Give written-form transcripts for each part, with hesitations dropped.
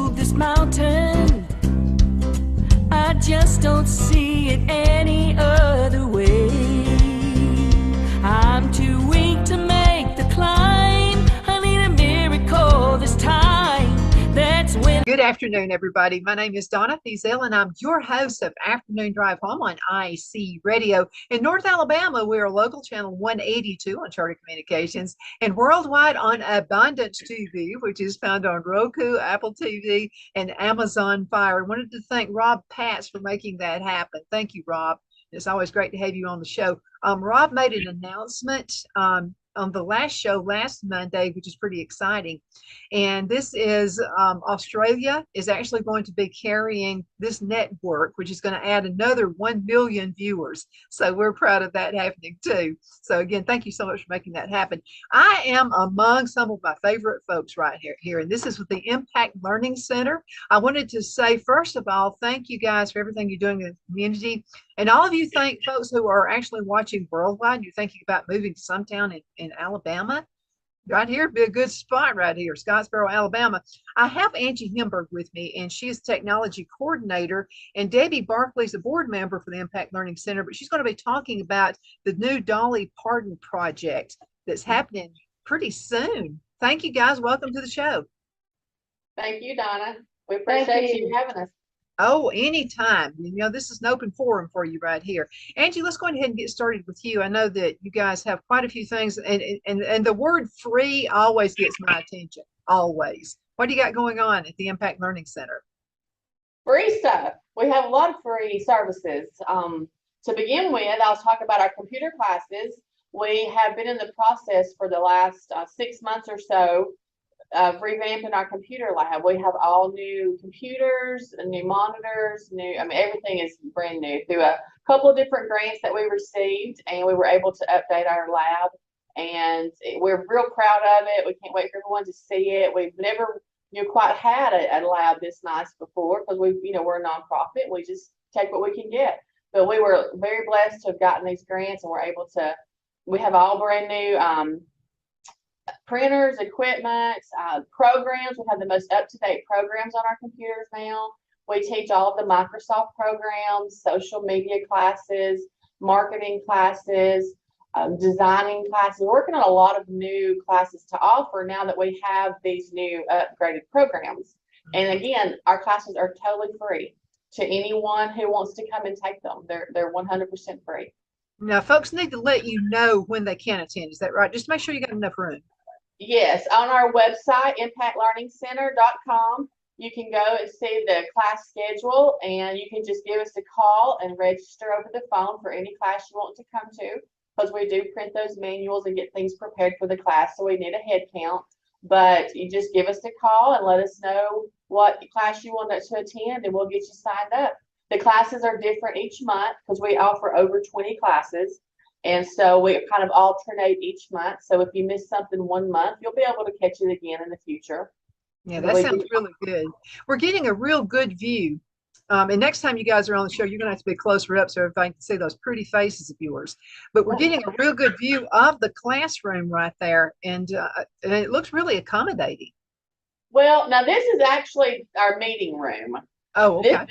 move this mountain. I just don't see it any other way. I'm too weak to make the climb. I need a miracle this time. That's when. Good afternoon, everybody. My name is Donna Fiesel, and I'm your host of Afternoon Drive Home on IC Radio. In North Alabama, we're local channel 182 on Charter Communications and worldwide on Abundance TV, which is found on Roku, Apple TV, and Amazon Fire. I wanted to thank Rob Patz for making that happen. Thank you, Rob. It's always great to have you on the show. Rob made an announcement on the last show last Monday, which is pretty exciting. And this is Australia is actually going to be carrying this network, which is going to add another 1 million viewers. So we're proud of that happening too. So again, thank you so much for making that happen. I am among some of my favorite folks right here. And this is with the Impact Learning Center. I wanted to say, first of all, thank you guys for everything you're doing in the community. And all of you folks who are actually watching worldwide, you're thinking about moving to some town in Alabama, right here would be a good spot right here, Scottsboro, Alabama. I have Angie Himberg with me, and she is technology coordinator, and Debbie Barclay is a board member for the Impact Learning Center, but she's going to be talking about the new Dolly Parton project that's happening pretty soon. Thank you, guys. Welcome to the show. Thank you, Donna. We appreciate you having us. Oh, anytime. You know, this is an open forum for you right here. Angie, let's go ahead and get started with you. I know that you guys have quite a few things, and the word free always gets my attention, always. What do you got going on at the Impact Learning Center? Free stuff. We have a lot of free services. To begin with, I'll talk about our computer classes. We have been in the process for the last 6 months or so of revamping our computer lab. We have all new computers, new monitors, everything is brand new through a couple of different grants that we received, and we were able to update our lab, and we're real proud of it. We can't wait for everyone to see it. We've never quite had a lab this nice before, because we're a nonprofit. We just take what we can get. But we were very blessed to have gotten these grants, and we're able to, we have all brand new printers, equipment, programs. We have the most up-to-date programs on our computers now. We teach all of the Microsoft programs, social media classes, marketing classes, designing classes. We're working on a lot of new classes to offer now that we have these new upgraded programs. And again, our classes are totally free to anyone who wants to come and take them. They're 100% free. Now, folks need to let you know when they can attend. Is that right? Just make sure you got enough room. Yes, on our website, impactlearningcenter.com, you can go and see the class schedule, and you can just give us a call and register over the phone for any class you want to come to, because we do print those manuals and get things prepared for the class, so we need a head count. But you just give us a call and let us know what class you want to attend, and we'll get you signed up. The classes are different each month because we offer over 20 classes. And so we kind of alternate each month. So if you miss something 1 month, you'll be able to catch it again in the future. Yeah, that sounds really good. We're getting a real good view. And next time you guys are on the show, you're going to have to be closer up so everybody can see those pretty faces of yours. But we're getting a real good view of the classroom right there. And it looks really accommodating. Well, now this is actually our meeting room. Oh, okay.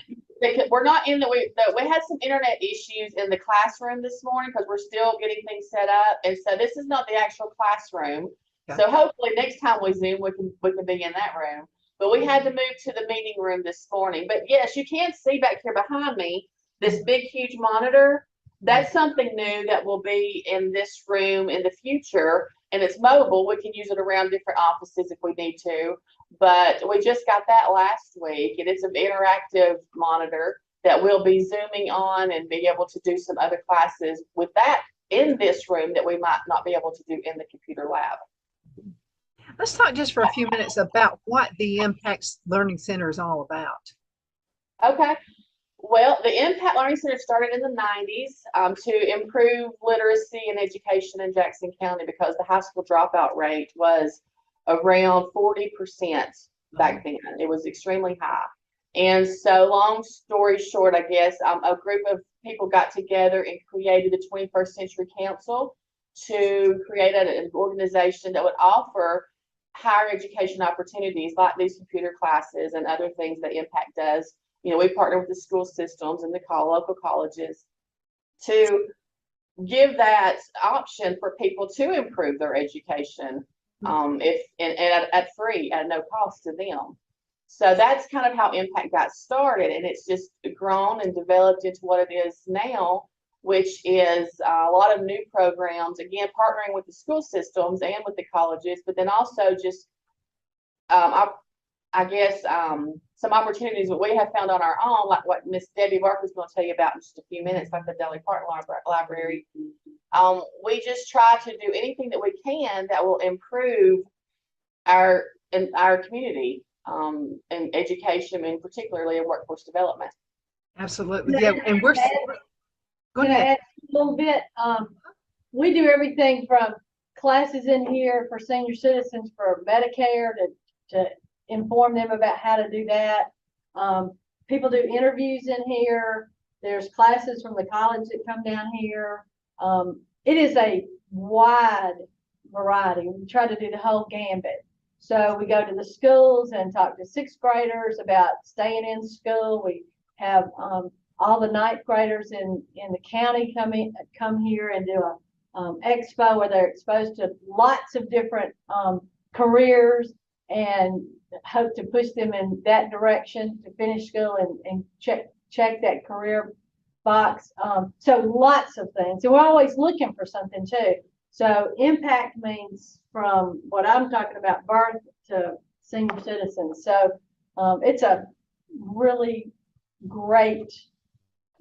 We're not in we had some internet issues in the classroom this morning because we're still getting things set up, and so this is not the actual classroom. Okay. So hopefully next time we Zoom, we can be in that room. But we had to move to the meeting room this morning. But yes, you can see back here behind me this big, huge monitor. That's something new that will be in this room in the future, and it's mobile. We can use it around different offices if we need to. But we just got that last week, and it's an interactive monitor that we'll be Zooming on and be able to do some other classes with that in this room that we might not be able to do in the computer lab. Let's talk just for a few minutes about what the Impact Learning Center is all about. Okay. Well, the Impact Learning Center started in the 90s to improve literacy and education in Jackson County because the high school dropout rate was around 40% back then. It was extremely high. And so long story short, I guess, a group of people got together and created the 21st Century Council to create an organization that would offer higher education opportunities like these computer classes and other things that Impact does. You know, we partner with the school systems and the local colleges to give that option for people to improve their education, if and at free, at no cost to them. So that's kind of how Impact got started, and it's just grown and developed into what it is now, which is a lot of new programs, again, partnering with the school systems and with the colleges, but then also just, I guess, some opportunities that we have found on our own, like what Miss Debbie Barclay is going to tell you about in just a few minutes, like the Delhi Park Library. We just try to do anything that we can that will improve our community, and education, and particularly in workforce development. Absolutely. Yeah. And we're go Can I ahead. add a little bit? We do everything from classes in here for senior citizens for Medicare to inform them about how to do that. People do interviews in here. There's classes from the college that come down here. It is a wide variety. We try to do the whole gambit. So we go to the schools and talk to sixth graders about staying in school. We have all the ninth graders in the county come here and do a expo where they're exposed to lots of different careers, and hope to push them in that direction to finish school and check that career box. So lots of things. And we're always looking for something too. So impact means from what I'm talking about, birth to senior citizens. So it's a really great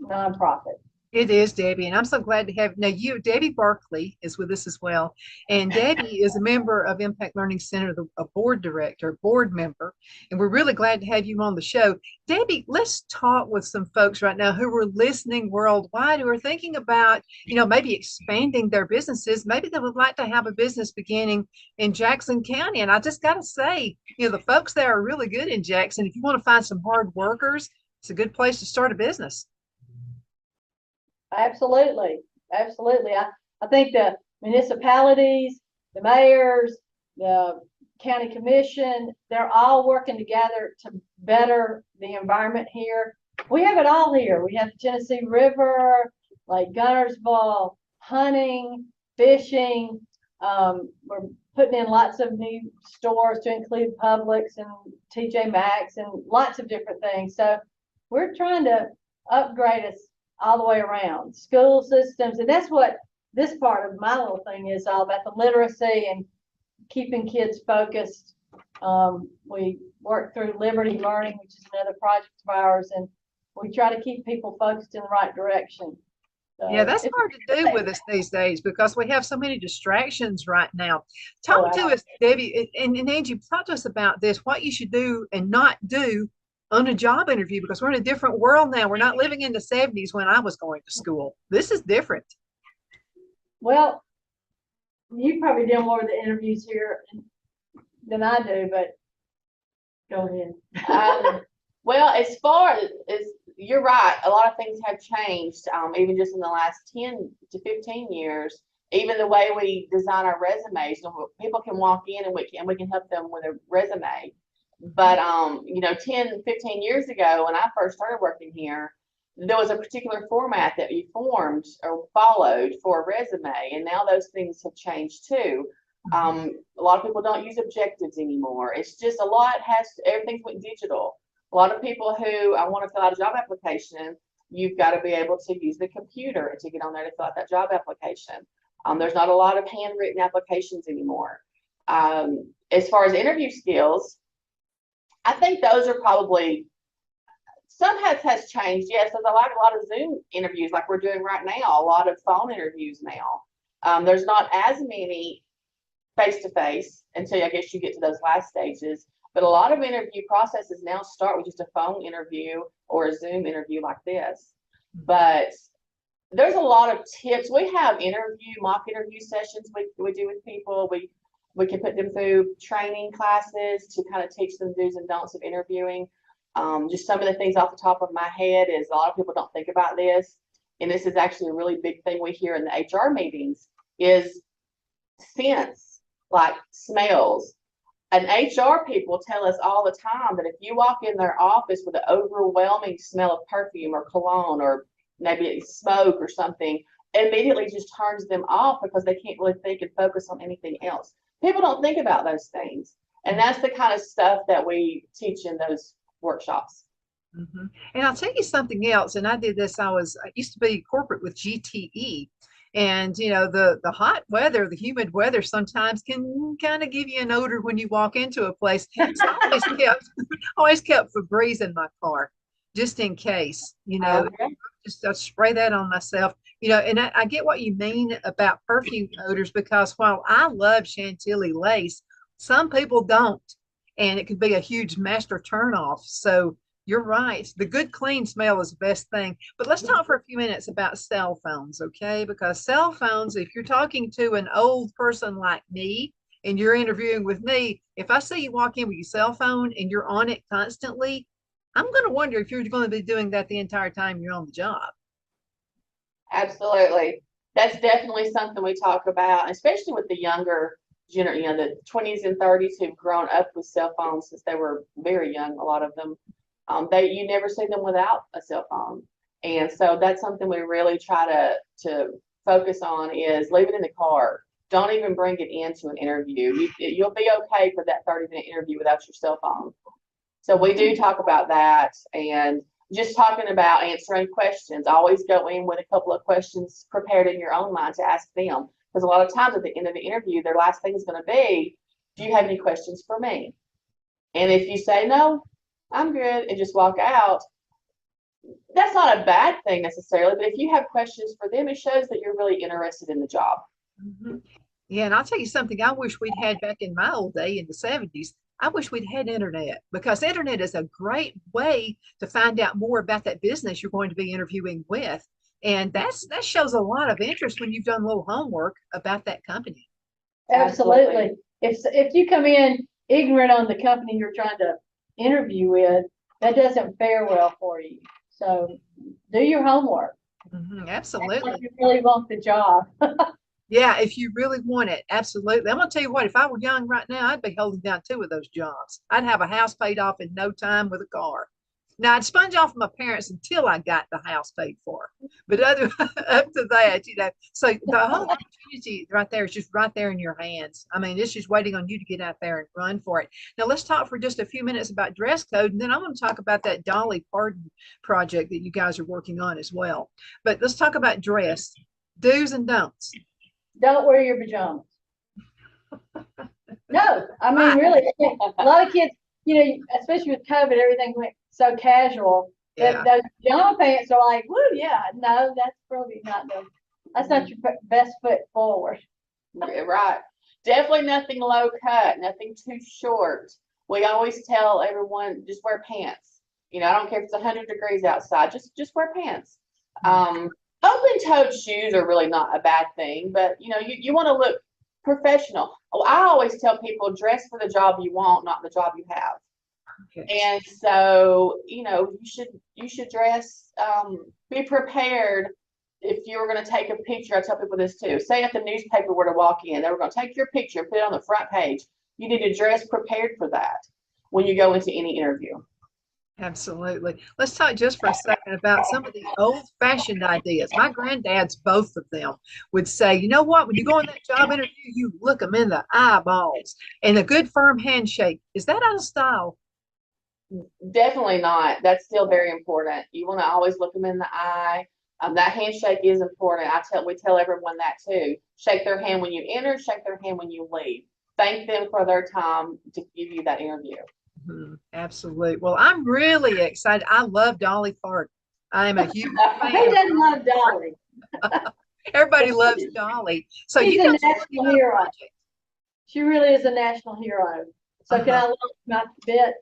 nonprofit. It is, Debbie, and I'm so glad to have now you. Debbie Barclay is with us as well, and Debbie is a member of Impact Learning Center, a board member, and we're really glad to have you on the show. Debbie, let's talk with some folks right now who are listening worldwide, who are thinking about, maybe expanding their businesses. Maybe they would like to have a business beginning in Jackson County, and I just got to say, the folks there are really good in Jackson. If you want to find some hard workers, it's a good place to start a business. Absolutely. Absolutely. I think the municipalities, the mayors, the county commission, they're all working together to better the environment here. We have it all here. We have the Tennessee River, Lake Gunnersville, hunting, fishing. We're putting in lots of new stores to include Publix and TJ Maxx and lots of different things. So we're trying to upgrade us all the way around, school systems, and that's what this part of my little thing is all about, the literacy and keeping kids focused. We work through Liberty Learning, which is another project of ours, and we try to keep people focused in the right direction. So yeah, that's hard to do with us these days because we have so many distractions right now. Talk to us, Debbie, and Angie, talk to us about this, what you should do and not do on a job interview, because we're in a different world now. We're not living in the 70s when I was going to school. This is different. Well, you probably do more of the interviews here than I do, but go ahead. Well, as far as you're right, a lot of things have changed, even just in the last 10 to 15 years. Even the way we design our resumes, people can walk in and we can help them with a resume. But 10, 15 years ago, when I first started working here, there was a particular format that you formed or followed for a resume, and now those things have changed too. A lot of people don't use objectives anymore. It's just everything's went digital. A lot of people who want to fill out a job application, you've got to be able to use the computer to get on there to fill out that job application. There's not a lot of handwritten applications anymore. As far as interview skills, I think those are probably, some has changed. Yes, there's a lot of Zoom interviews like we're doing right now, a lot of phone interviews now. There's not as many face-to-face until I guess you get to those last stages. But a lot of interview processes now start with just a phone interview or a Zoom interview like this. But there's a lot of tips. We have mock interview sessions we do with people. We can put them through training classes to kind of teach them do's and don'ts of interviewing. Just some of the things off the top of my head is a lot of people don't think about this, and this is actually a really big thing we hear in the HR meetings, is scents, like smells. And HR people tell us all the time that if you walk in their office with an overwhelming smell of perfume or cologne or maybe smoke or something, it immediately just turns them off because they can't really think and focus on anything else. People don't think about those things. And that's the kind of stuff that we teach in those workshops. And I'll tell you something else. And I did this. I used to be corporate with GTE. And you know, the hot weather, the humid weather sometimes can kind of give you an odor when you walk into a place. So I always kept Febreze in my car just in case, you know. Okay. Just I spray that on myself, you know. And I get what you mean about perfume odors, because while I love Chantilly lace, some people don't, and it could be a huge master turnoff. So you're right. The good clean smell is the best thing. But let's talk for a few minutes about cell phones, okay? Because cell phones, if you're talking to an old person like me and you're interviewing with me, if I see you walk in with your cell phone and you're on it constantly, I'm going to wonder if you're going to be doing that the entire time you're on the job. Absolutely. That's definitely something we talk about, especially with the younger generation, you know, the 20s and 30s who've grown up with cell phones since they were very young, a lot of them. You never see them without a cell phone. And so that's something we really try to focus on, is leave it in the car. Don't even bring it into an interview. You'll be okay for that 30-minute interview without your cell phone. So we do talk about that, and just talking about answering questions. Always go in with a couple of questions prepared in your own mind to ask them. Because a lot of times at the end of the interview, their last thing is going to be, do you have any questions for me? And if you say no, I'm good, and just walk out, that's not a bad thing necessarily, but if you have questions for them, it shows that you're really interested in the job. Yeah, and I'll tell you something I wish we'd had back in my old day in the 70s. I wish we'd had internet, because internet is a great way to find out more about that business you're going to be interviewing with. And that shows a lot of interest when you've done a little homework about that company. Absolutely. If you come in ignorant on the company you're trying to interview with, that doesn't fare well for you. So do your homework. Absolutely. If you really want the job. Yeah, if you really want it, absolutely. I'm gonna tell you what, if I were young right now, I'd be holding down 2 of those jobs. I'd have a house paid off in no time with a car. Now I'd sponge off my parents until I got the house paid for. But other up to that, you know, so the whole opportunity right there is just right there in your hands. I mean, it's just waiting on you to get out there and run for it. Now let's talk for just a few minutes about dress code, and then I'm going to talk about that Dolly Parton project that you guys are working on as well. But let's talk about dress, do's and don'ts. Don't wear your pajamas. No, I mean, really, a lot of kids, you know, especially with COVID, everything went so casual that those pajama pants are like, woo, yeah, no, that's probably that's not your best foot forward. Right. Definitely nothing low cut, nothing too short. We always tell everyone, just wear pants. You know, I don't care if it's 100 degrees outside, just wear pants. Open-toed shoes are really not a bad thing, but you know, you want to look professional. I always tell people, dress for the job you want, not the job you have. Okay. And so, you know, you should dress, be prepared. If you were going to take a picture, I tell people this too. Say if the newspaper were to walk in, they were going to take your picture and put it on the front page. You need to dress prepared for that when you go into any interview. Absolutely. Let's talk just for a second about some of the old-fashioned ideas. My granddads, both of them, would say, you know what, when you go in that job interview, you look them in the eyeballs. And a good firm handshake, is that out of style? Definitely not. That's still very important. You want to always look them in the eye. That handshake is important. We tell everyone that too. Shake their hand when you enter, shake their hand when you leave. Thank them for their time to give you that interview. Absolutely. Well, I'm really excited. I love Dolly Parton. I am a huge fan. Who doesn't love Dolly? Everybody loves Dolly. So She's you a guys national hero. She really is a national hero. So can I look my bit?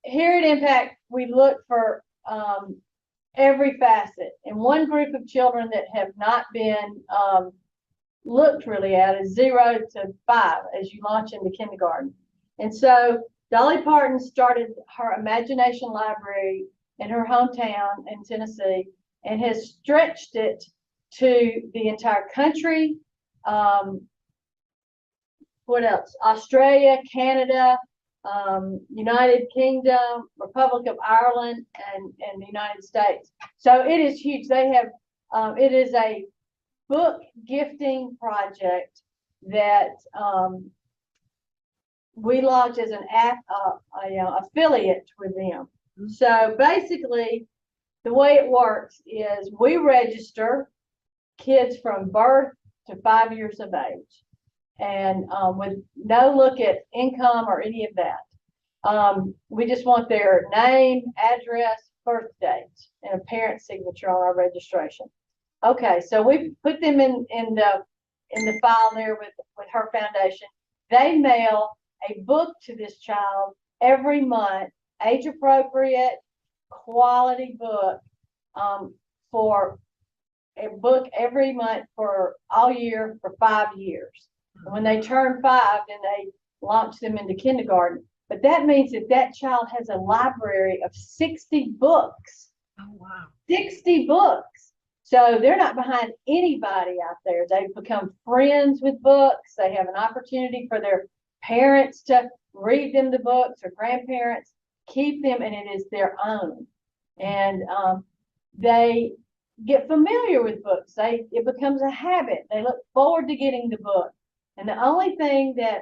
Here at Impact, we look for every facet. And one group of children that have not been looked really at is 0 to 5 as you launch into kindergarten. And so Dolly Parton started her imagination library in her hometown in Tennessee and has stretched it to the entire country. what else? Australia, Canada, United Kingdom, Republic of Ireland, and the United States. So it is huge. They have, it is a book gifting project that we launched as an affiliate with them. So basically, the way it works is we register kids from birth to 5 years of age, and with no look at income or any of that. We just want their name, address, birth date, and a parent signature on our registration. Okay, so we put them in the file there with her foundation. They mail a book to this child every month, age appropriate, quality book, for a book every month for all year for 5 years. And when they turn 5, then they launch them into kindergarten. But that means that that child has a library of 60 books. Oh, wow. 60 books. So they're not behind anybody out there. They've become friends with books. They have an opportunity for their parents to read them the books, or grandparents keep them, and it is their own. And they get familiar with books. It becomes a habit. They look forward to getting the book. And the only thing that,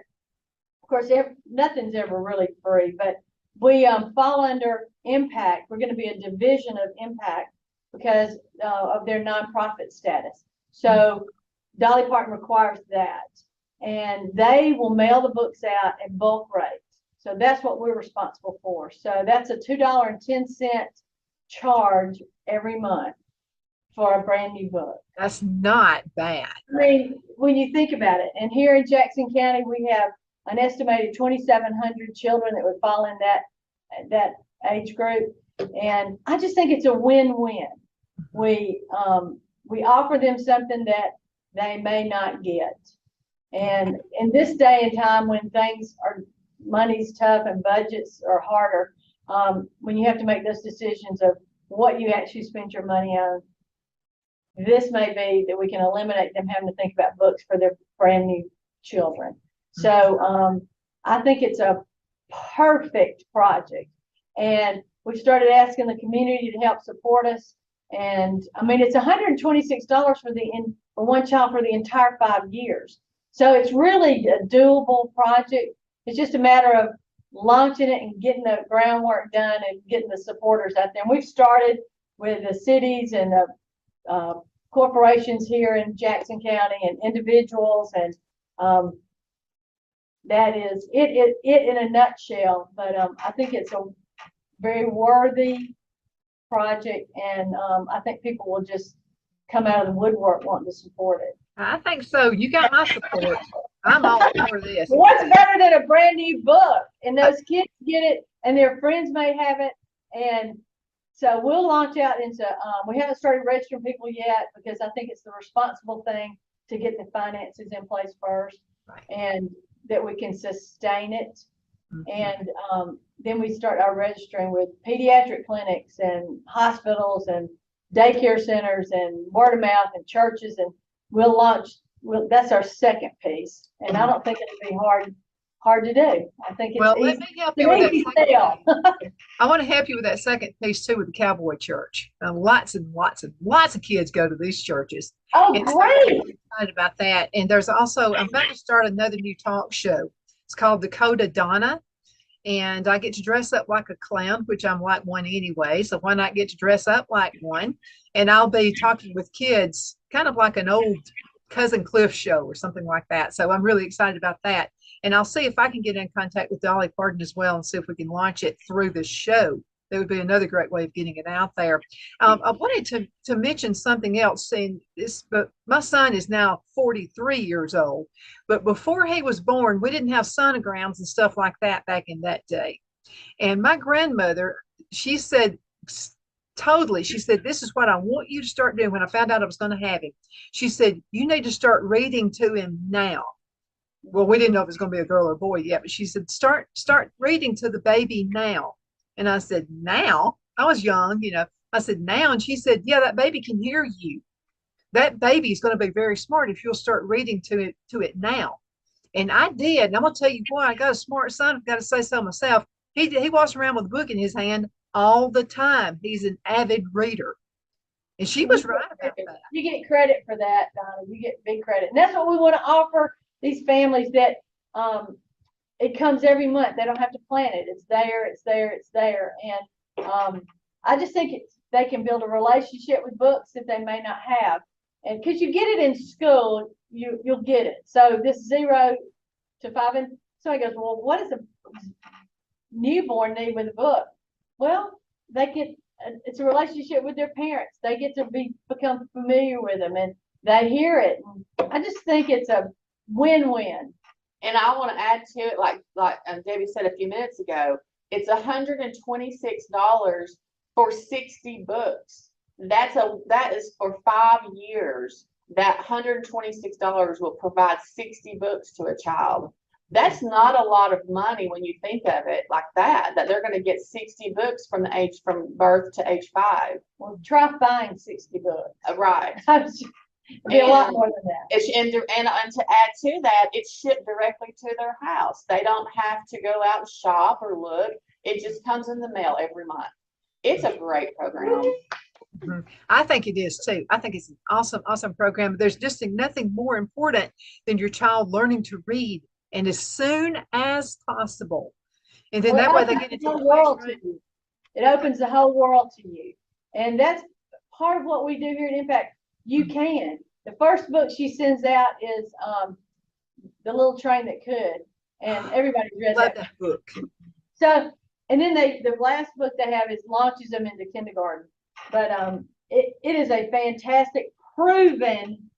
of course, nothing's ever really free, but we fall under Impact. We're going to be a division of Impact because of their nonprofit status. So Dolly Parton requires that. And they will mail the books out at bulk rates. So that's what we're responsible for. So that's a $2.10 charge every month for a brand new book. That's not bad. I mean, when you think about it, and here in Jackson County, we have an estimated 2,700 children that would fall in that age group. And I just think it's a win-win. We offer them something that they may not get. And in this day and time when money's tough and budgets are harder, when you have to make those decisions of what you actually spend your money on, this may be that we can eliminate them having to think about books for their brand new children. So I think it's a perfect project. And we started asking the community to help support us. And I mean, it's $126 for one child for the entire 5 years. So it's really a doable project. It's just a matter of launching it and getting the groundwork done and getting the supporters out there. And we've started with the cities and the corporations here in Jackson County and individuals, and that is it in a nutshell. But I think it's a very worthy project, and I think people will just come out of the woodwork wanting to support it. I think so. You got my support. I'm all for this. What's better than a brand new book? And those kids get it, and their friends may have it. And so we'll launch out into, we haven't started registering people yet because I think it's the responsible thing to get the finances in place first, Right. and that we can sustain it. Mm-hmm. And then we start our registering with pediatric clinics and hospitals and daycare centers and word of mouth and churches, and we'll launch. That's our second piece, and I don't think it'll be hard to do. I think it's Well, easy. let me help you with Easy that. sell. I want to help you with that second piece too, with the Cowboy Church. Lots and lots of kids go to these churches. Oh, And so great! I'm excited about that. And there's also, I'm about to start another new talk show. It's called Dakota Donna. And I get to dress up like a clown, which I'm like one anyway. So why not get to dress up like one? And I'll be talking with kids, kind of like an old Cousin Cliff show or something like that. So I'm really excited about that. And I'll see if I can get in contact with Dolly Parton as well and see if we can launch it through the show. That would be another great way of getting it out there. I wanted to mention something else. Saying this, but my son is now 43 years old. But before he was born, we didn't have sonograms and stuff like that back in that day. And my grandmother, she said, totally, she said, this is what I want you to start doing. When I found out I was going to have him, she said, you need to start reading to him now. Well, we didn't know if it was going to be a girl or a boy yet, but she said, start reading to the baby now. And I said, now? I was young, I said, now? And she said, yeah, that baby can hear you. That baby is going to be very smart if you'll start reading to it now. And I did. And I'm gonna tell you, boy, I got a smart son. I've got to say so myself. He walks around with a book in his hand all the time. He's an avid reader. And she was right about that. You get credit for that, Donna. You get big credit. And that's what we want to offer these families, that it comes every month. They don't have to plan it. It's there, it's there, it's there. And I just think they can build a relationship with books that they may not have. And because you get it in school, you'll get it. So this 0 to 5, and somebody goes, well, what does a newborn need with a book? Well, it's a relationship with their parents. They get to become familiar with them, and they hear it. I just think it's a win-win. And I want to add to it, like Debbie said a few minutes ago, it's $126 for 60 books. That is for 5 years. That $126 will provide 60 books to a child. That's not a lot of money when you think of it like that they're going to get 60 books from birth to age 5. Well, try buying 60 books. Right. It'd be a lot more than that. And to add to that, it's shipped directly to their house. They don't have to go out and shop or look. It just comes in the mail every month. It's a great program. Mm-hmm. I think it is too. I think it's an awesome program. There's just nothing more important than your child learning to read, and as soon as possible. And then that way they get into the world to you. It opens the whole world to you. And that's part of what we do here at Impact. You can. The first book she sends out is The Little Train That Could. And everybody read that book. So, and then the last book they have is launches them into kindergarten. But it is a fantastic, proven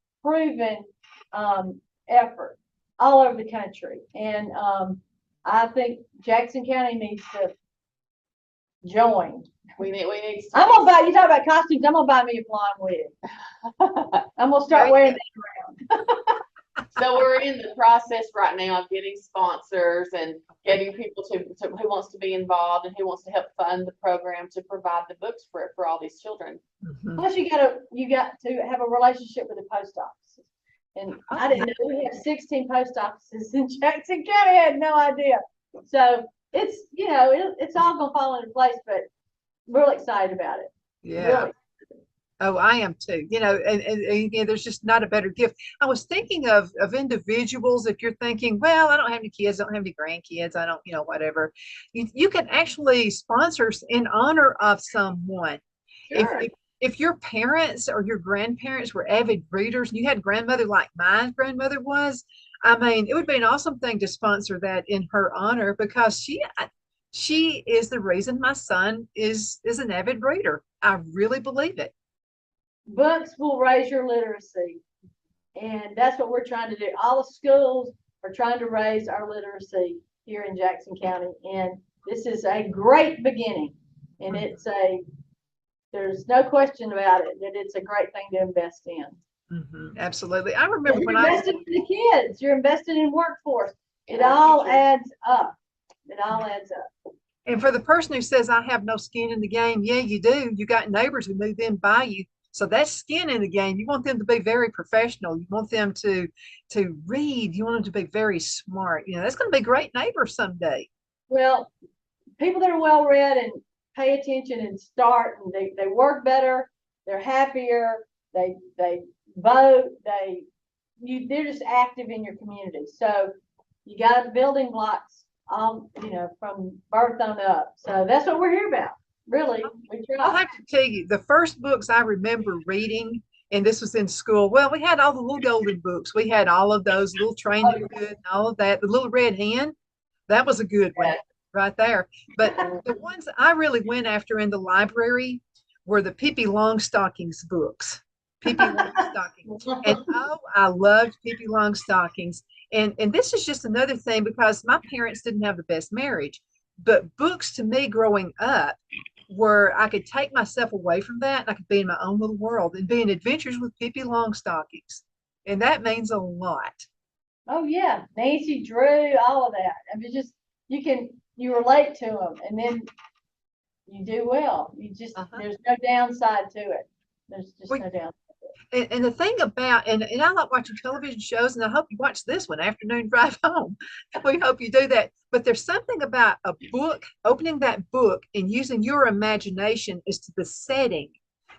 effort all over the country. And I think Jackson County needs to join. We need I'm gonna buy, you talk about costumes, I'm gonna buy me a blonde wig. I'm gonna start wearing that around. So we're in the process right now of getting sponsors and getting people to who wants to be involved and who wants to help fund the program to provide the books for all these children. Mm-hmm. Plus you got to have a relationship with the post office. And I didn't know we have 16 post offices in Jackson County. I had no idea. So it's, it's all gonna fall into place, but real excited about it. Yeah. Really. Oh, I am too. And again, there's just not a better gift. I was thinking of individuals. If you're thinking, well, I don't have any kids, I don't have any grandkids, I don't, whatever. You can actually sponsor in honor of someone. Sure. If your parents or your grandparents were avid readers and you had a grandmother like my grandmother was, I mean, it would be an awesome thing to sponsor that in her honor, because she is the reason my son is an avid reader. I really believe it. Books will raise your literacy, and that's what we're trying to do. All the schools are trying to raise our literacy here in Jackson County, and this is a great beginning. And there's no question about it that it's a great thing to invest in. Mm-hmm. Absolutely. I remember you're when invested in the kids, you're invested in workforce. It all adds up. It all adds up. And for the person who says, I have no skin in the game, yeah, you do. You got neighbors who move in by you. So that's skin in the game. You want them to be very professional. You want them to read. You want them to be very smart. That's going to be great neighbors someday. Well, people that are well read and pay attention and start, and they work better. They're happier. They vote. They're just active in your community. So you got building blocks, from birth on up. So that's what we're here about. Really, I'll have to tell you, the first books I remember reading, and this was in school. Well, we had all the little golden books. We had all of those, Little Train That Could, and all of that. The Little Red Hen, that was a good one right there. But the ones I really went after in the library were the Pippi Longstockings books. Pippi Longstockings, and I loved Pippi Longstockings. And this is just another thing, because my parents didn't have the best marriage, but books to me growing up where I could take myself away from that, and I could be in my own little world and be in adventures with Pippi Longstockings. And that means a lot. Oh yeah. Nancy Drew, all of that. I mean, just, you relate to them, and then you do well. You just, there's no downside to it. There's just no downside to it. And the thing about, and I like watching television shows, and I hope you watch this one, Afternoon Drive Home. We hope you do that. But there's something about a book, opening that book and using your imagination as to the setting.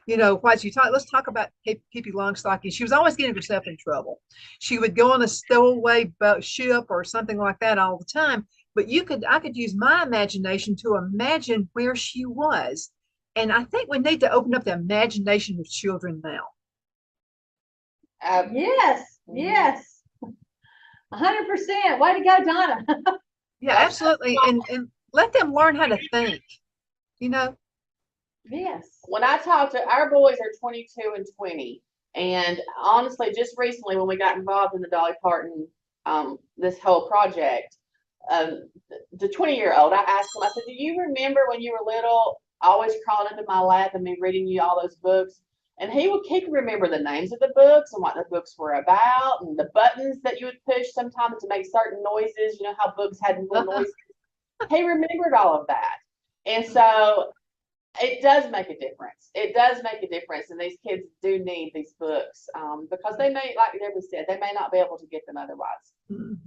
You know, what you talk, let's talk about Pippi Longstocking. She was always getting herself in trouble. She would go on a stowaway boat, ship or something like that all the time. But I could use my imagination to imagine where she was. And I think we need to open up the imagination of children now. Yes, yes. 100%. Way to go, Donna. Yeah, absolutely. And let them learn how to think, you know. Yes. When I talk to our boys are 22 and 20, and honestly, just recently when we got involved in the Dolly Parton, this whole project, the 20-year-old, I asked him, I said, do you remember when you were little, always crawling into my lap and me reading you all those books? And he could remember the names of the books and what the books were about and the buttons that you would push sometimes to make certain noises. You know how books had little noises. He remembered all of that. And so it does make a difference. It does make a difference. And these kids do need these books because they may, like Deborah said, they may not be able to get them otherwise.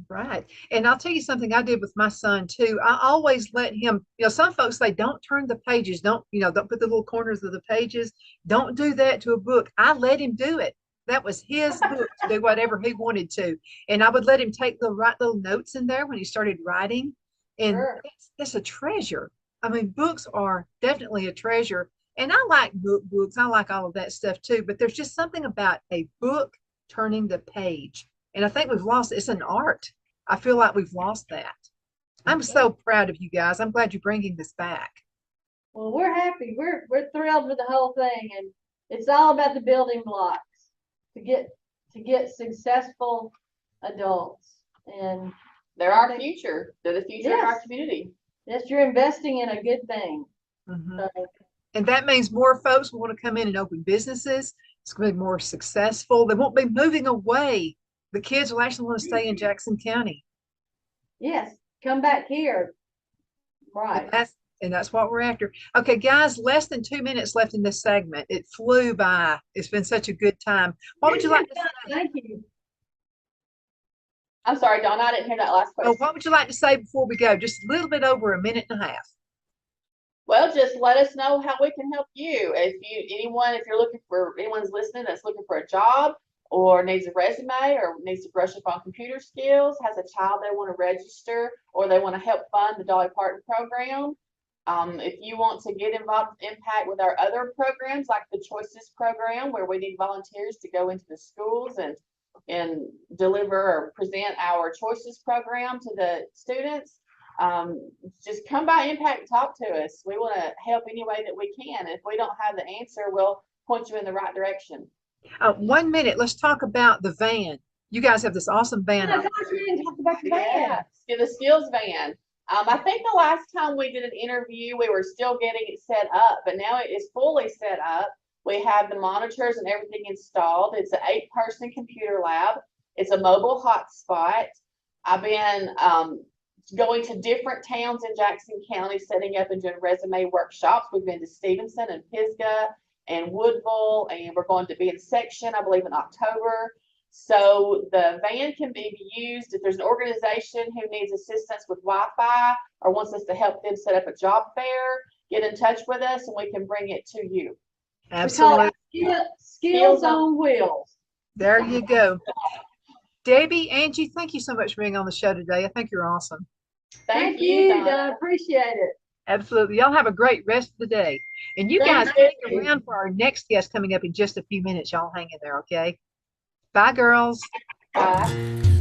Right. And I'll tell you something I did with my son too. I always let him, you know, some folks say don't turn the pages, don't put the little corners of the pages. Don't do that to a book. I let him do it. That was his book to do whatever he wanted to. And I would let him take the right little notes in there when he started writing. And Sure. it's a treasure. I mean, books are definitely a treasure. And I like books. I like all of that stuff too. But there's just something about a book turning the page. And I think we've lost, it's an art. I feel like we've lost that. I'm so proud of you guys. I'm glad you're bringing this back. Well, we're happy. We're thrilled with the whole thing, and it's all about the building blocks to get successful adults. And They're our future. They're the future of our Yes. community. yes, you're investing in a good thing. Mhm. So, And that means more folks will want to come in and open businesses. It's going to be more successful. They won't be moving away. The kids will actually want to stay in Jackson County. yes, come back here. Right. And that's what we're after. Okay, guys, less than 2 minutes left in this segment. It flew by. It's been such a good time. What would you like to say? Thank you. I'm sorry, Dawn, I didn't hear that last Oh, question. what would you like to say before we go? Just a little bit over a minute and a half. Well, just let us know how we can help you. If you're looking for anyone's listening that's looking for a job or needs a resume or needs to brush up on computer skills, has a child they want to register, or they want to help fund the Dolly Parton program. If you want to get involved in Impact with our other programs like the Choices program, where we need volunteers to go into the schools and deliver or present our Choices program to the students, just come by Impact and talk to us. We want to help any way that we can. If we don't have the answer, we'll point you in the right direction. 1 minute. Let's talk about the van. You guys have this awesome van. Oh my gosh, we didn't talk about the van. Yeah, the skills van. I think the last time we did an interview, we were still getting it set up, but now it is fully set up. We have the monitors and everything installed. It's an 8-person computer lab. It's a mobile hotspot. I've been going to different towns in Jackson County, setting up and doing resume workshops. We've been to Stevenson and Pisgah and Woodville, and we're going to be in Section, I believe, in October. So the van can be used if there's an organization who needs assistance with Wi-Fi or wants us to help them set up a job fair, get in touch with us and we can bring it to you. Absolutely. Skills on wheels. There you go. Debbie, Angie, thank you so much for being on the show today. I think you're awesome. Thank you, Donna. Donna. Appreciate it. Absolutely. Y'all have a great rest of the day. And you Thank guys you. hang around for our next guest coming up in just a few minutes. Y'all hang in there, okay? Bye, girls. Bye.